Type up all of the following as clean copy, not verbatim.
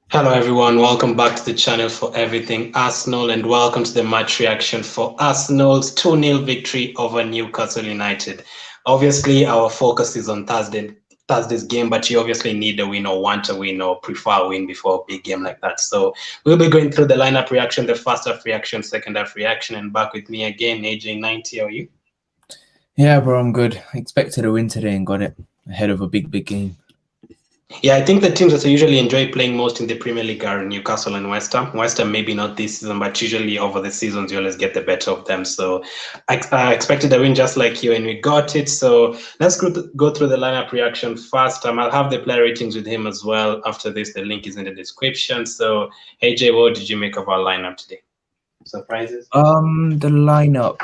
Hello everyone, welcome back to the channel for Everything Arsenal and welcome to the match reaction for Arsenal's 2-0 victory over Newcastle United. Obviously, our focus is on Thursday's game, but you obviously need a win or want a win or prefer a win before a big game like that. So we'll be going through the lineup reaction, the first half reaction, second half reaction, and back with me again, AJ90. How are you? Yeah, bro, I'm good. I expected a win today and got it ahead of a big game. Yeah, I think the teams that I usually enjoy playing most in the Premier League are Newcastle and West Ham. West Ham maybe not this season, but usually over the seasons you always get the better of them. So I expected a win just like you, and we got it. So let's go through the lineup reaction first. I'll have the player ratings with him as well. After this, the link is in the description. So AJ, what did you make of our lineup today? Surprises? The lineup.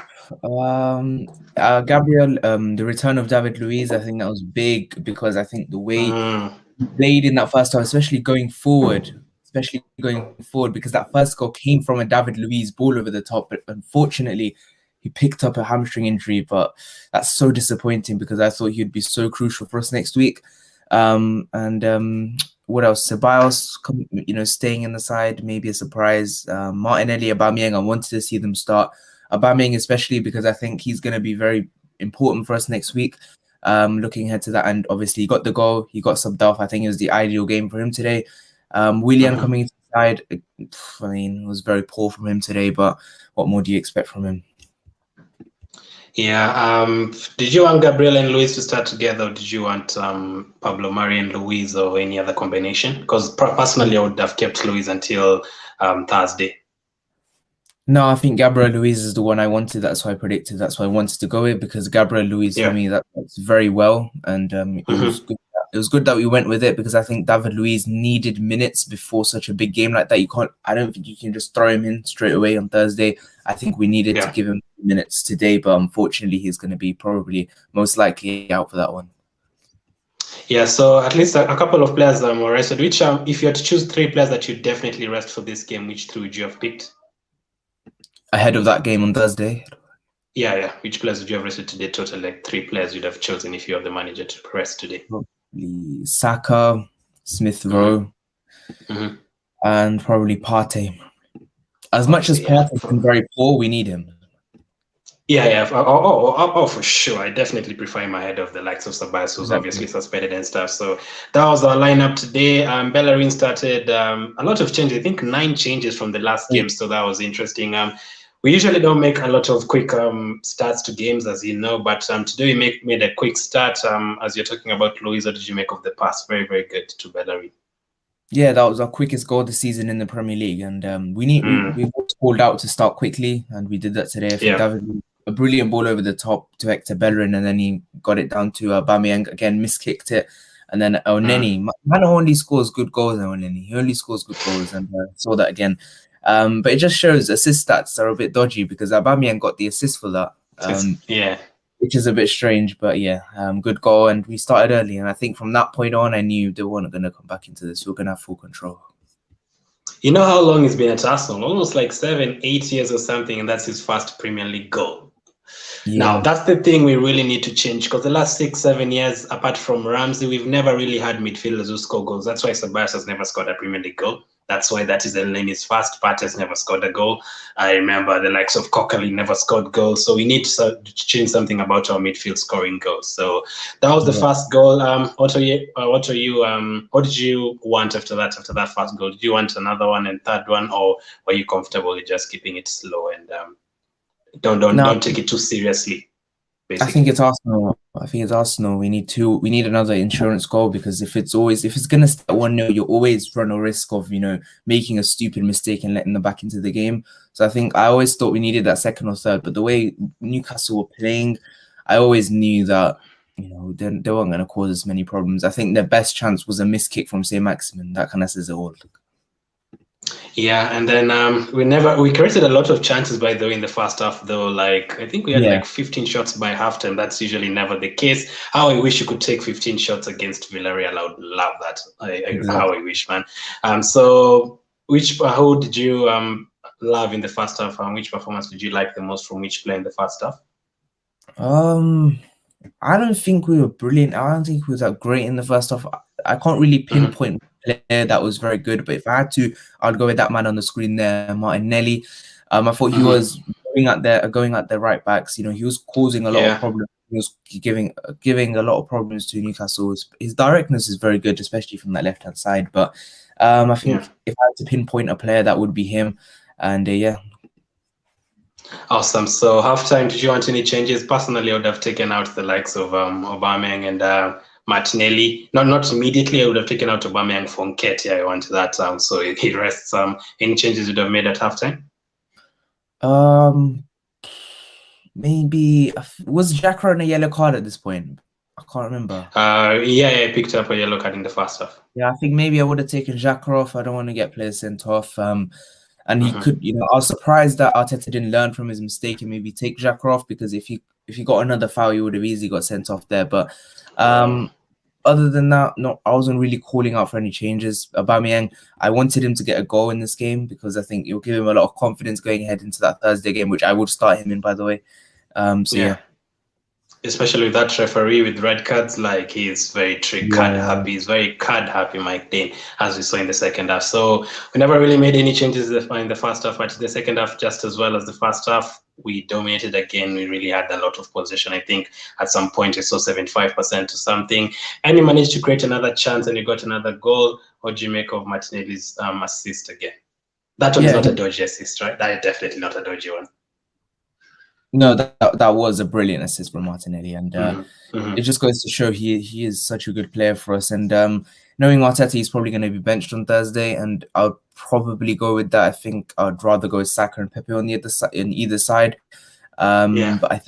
Gabriel, the return of David Luiz, I think that was big because I think the way he played in that first half, especially going forward, because that first goal came from a David Luiz ball over the top. But unfortunately, he picked up a hamstring injury, but that's so disappointing because I thought he'd be so crucial for us next week. What else? Ceballos, staying in the side, maybe a surprise. Martinelli, Aubameyang, I wanted to see them start. Aubameyang especially because I think he's going to be very important for us next week. Looking ahead to that, and obviously he got the goal, he got subbed off. I think it was the ideal game for him today. Willian coming into the side, I mean, it was very poor from him today, but what more do you expect from him? Yeah. Did you want Gabriel and Luis to start together, or did you want Pablo Mari and Luis, or any other combination? Because personally, I would have kept Luis until Thursday. No, I think Gabriel Luiz is the one I wanted. That's why I predicted. That's why I wanted to go with, because Gabriel Luiz for me that's very well, and it was good. It was good that we went with it because I think David Luiz needed minutes before such a big game like that. I don't think you can just throw him in straight away on Thursday. I think we needed to give him minutes today, but unfortunately, he's going to be probably most likely out for that one. Yeah, so at least a couple of players were rested. Which, if you had to choose 3 players that you definitely rest for this game, which 3 would you have picked? Ahead of that game on Thursday? Yeah. Which players would you have rested today? Total, like 3 players you'd have chosen if you have the manager to rest today. Probably Saka, Smith Rowe, and probably Partey. As much as Partey's been very poor, we need him. Yeah. Oh, for sure. I definitely prefer him ahead of the likes of Ceballos, who's obviously suspended and stuff. So that was our lineup today. Bellerin started a lot of changes. I think 9 changes from the last game, so that was interesting. We usually don't make a lot of quick starts to games, as you know, but today we made a quick start. As you're talking about Luis, what did you make of the pass? Very, very good to Bellerin. Yeah, that was our quickest goal this season in the Premier League, and we called out to start quickly, and we did that today. I think David, a brilliant ball over the top to Hector Bellerin, and then he got it down to Aubameyang again, miskicked it, and then Neny. Man only scores good goals. Neny, he only scores good goals, and saw that again. But it just shows assist stats are a bit dodgy because Aubameyang got the assist for that. Which is a bit strange, but yeah, good goal. And we started early. And I think from that point on, I knew they weren't going to come back into this. We were going to have full control. You know how long he's been at Arsenal? Almost like 7, 8 years or something. And that's his first Premier League goal. Yeah. Now, that's the thing we really need to change, because the last 6, 7 years, apart from Ramsey, we've never really had midfielders who score goals. That's why Ceballos has never scored a Premier League goal. That's why that is Neny's first. Partey's never scored a goal. I remember the likes of Coquelin never scored goals. So we need to change something about our midfield scoring goals. So that was the first goal. What did you want after that? After that first goal, did you want another one and third one, or were you comfortable with just keeping it slow and don't take it too seriously? Basically. I think it's Arsenal. We need another insurance goal, because if it's gonna start 1-0, you always run a risk of making a stupid mistake and letting them back into the game. So I always thought we needed that second or third. But the way Newcastle were playing, I always knew that they weren't going to cause us many problems. I think their best chance was a missed kick from Saint-Maximin. That kind of says it all. Yeah, and then we created a lot of chances, by the way, in the first half, though. Like, I think we had like 15 shots by halftime. That's usually never the case. How I wish you could take 15 shots against Villarreal. I would love that. How I wish, man. So who did you love in the first half, and which performance did you like the most from which player in the first half? I don't think we were brilliant. I don't think we were that great in the first half. I can't really pinpoint a player that was very good, but if I had to, I'd go with that man on the screen there, Nely. I thought he was going at the right backs. You know, he was causing a lot of problems. He was giving a lot of problems to Newcastle. His directness is very good, especially from that left hand side. But I think if I had to pinpoint a player, that would be him. And yeah. Awesome. So halftime, did you want any changes? Personally, I would have taken out the likes of Aubameyang and Martinelli. Not immediately. I would have taken out Aubameyang for Nketiah. I wanted that. So he rests. Any changes you'd have made at halftime? Maybe was Xhaka on a yellow card at this point? I can't remember. Yeah, I picked up a yellow card in the first half. Yeah, I think maybe I would have taken Xhaka off. I don't want to get players sent off. And he could, you know, I was surprised that Arteta didn't learn from his mistake and maybe take Xhaka off, because if he got another foul, he would have easily got sent off there. But other than that, no, I wasn't really calling out for any changes. Aubameyang, I wanted him to get a goal in this game because I think it will give him a lot of confidence going ahead into that Thursday game, which I would start him in, by the way. So yeah. Especially with that referee with red cards, like he's very card happy. He's very card happy, Mike Dean, as we saw in the second half. So we never really made any changes in the first half, but the second half, just as well as the first half, we dominated again. We really had a lot of possession. I think at some point we saw 75% to something, and you managed to create another chance and you got another goal. What do you make of Martinelli's assist again? That one is not a dodgy assist, right? That is definitely not a dodgy one. No, that was a brilliant assist from Martinelli, and it just goes to show he is such a good player for us. And knowing Arteta, he's probably going to be benched on Thursday, and I'll probably go with that. I think I'd rather go with Saka and Pepe on either side. But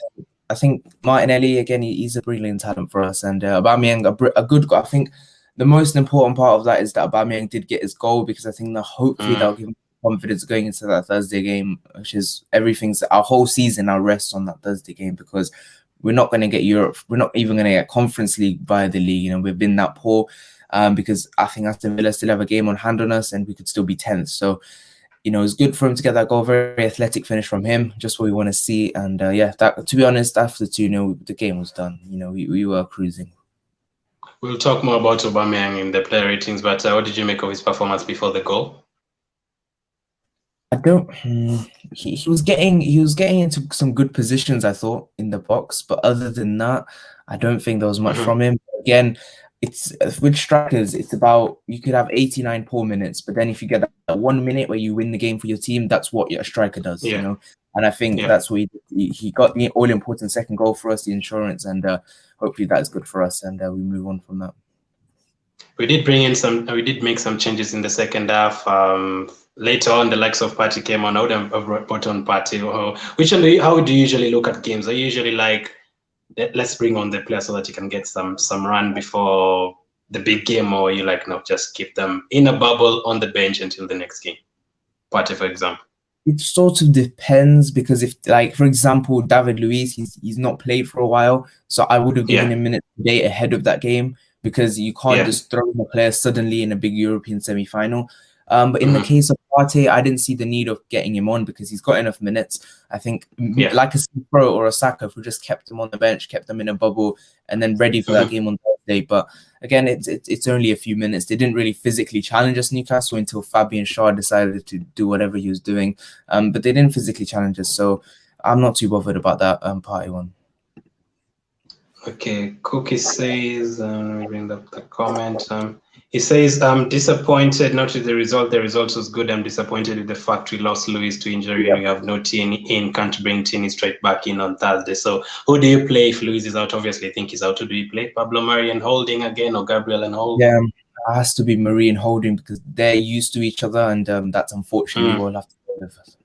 I think Martinelli again, he's a brilliant talent for us, and Aubameyang a good goal. I think the most important part of that is that Aubameyang did get his goal, because I think that hopefully that'll give him confidence going into that Thursday game, which is our whole season now rests on that Thursday game, because we're not going to get Europe. We're not even going to get Conference League via the league. You know, we've been that poor because I think Aston Villa still have a game on hand on us and we could still be 10th. So, you know, it's good for him to get that goal. Very athletic finish from him, just what we want to see. And that, to be honest, after 2-0, the game was done. You know, we were cruising. We'll talk more about Aubameyang in the player ratings, but what did you make of his performance before the goal? I don't. He was getting into some good positions, I thought, in the box, but other than that, I don't think there was much from him. Again, it's with strikers. It's about, you could have 89 poor minutes, but then if you get that 1 minute where you win the game for your team, that's what a striker does. You know, and I think that's what he got the all important second goal for us, the insurance, and hopefully that's good for us, and we move on from that. We did make some changes in the second half. Later on, the likes of Partey came on. I would have brought on Partey. How do you usually look at games? I usually like, let's bring on the player so that you can get some run before the big game, or you like, no, just keep them in a bubble on the bench until the next game? Partey, for example. It sort of depends, because if, like, for example, David Luiz, he's not played for a while, so I would have given him minutes today ahead of that game, because you can't just throw in a player suddenly in a big European semi-final. But in the case of Partey, I didn't see the need of getting him on because he's got enough minutes. I think like a Pro or a Saka, if we just kept him on the bench, kept them in a bubble, and then ready for that game on Thursday. But again, it's only a few minutes. They didn't really physically challenge us, Newcastle, until Fabian Schär decided to do whatever he was doing. But they didn't physically challenge us, so I'm not too bothered about that Partey one. Okay, Cookie says, let me bring up the comment. He says, I'm disappointed not with the result. The result was good. I'm disappointed with the fact we lost Luis to injury. We have no Tierney in. Can't bring Tierney straight back in on Thursday. So who do you play if Luis is out? Obviously, I think he's out. Who do you play? Pablo Mari and Holding again, or Gabriel and Holding? Yeah, it has to be Mari and Holding, because they're used to each other, and that's unfortunately what we'll have to do with us.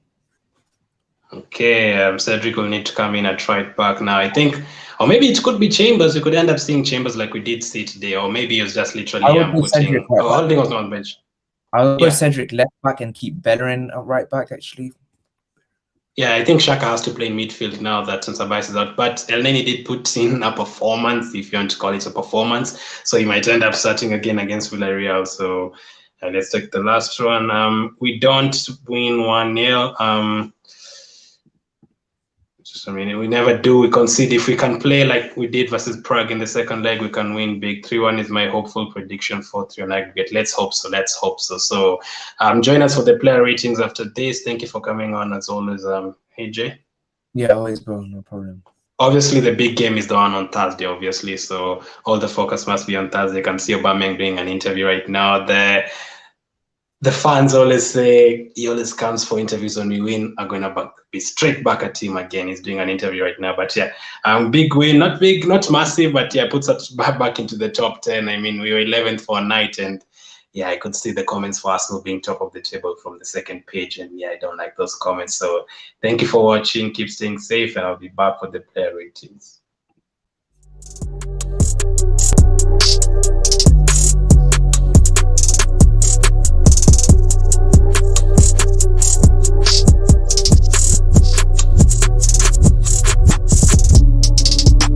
Okay, Cedric will need to come in at right back now, I think. Or maybe it could be Chambers. We could end up seeing Chambers like we did see today. Or maybe it was just literally putting... Holding was not on bench. I'll go Cedric left back and keep Bellerin at right back, actually. Yeah, I think Xhaka has to play in midfield now that Sabais is out. But Neny did put in a performance, if you want to call it a performance. So he might end up starting again against Villarreal. So let's take the last one. We don't win 1-0. I mean, we never do. We concede. If we can play like we did versus Prague in the second leg, we can win big. 3-1 is my hopeful prediction for 3-1 aggregate. Let's hope so. Let's hope so. So join us for the player ratings after this. Thank you for coming on as always, AJ. Yeah, always, bro. No problem. Obviously, the big game is the one on Thursday, obviously. So all the focus must be on Thursday. You can see Aubameyang doing an interview right now. The fans always say he always comes for interviews when we win. Are going to be straight back at him again. He's doing an interview right now. But yeah, big win, not big, not massive, but yeah, puts us back into the top 10. I mean, we were 11th for a night, and yeah, I could see the comments for Arsenal being top of the table from the second page. And yeah, I don't like those comments. So thank you for watching. Keep staying safe, and I'll be back for the player ratings.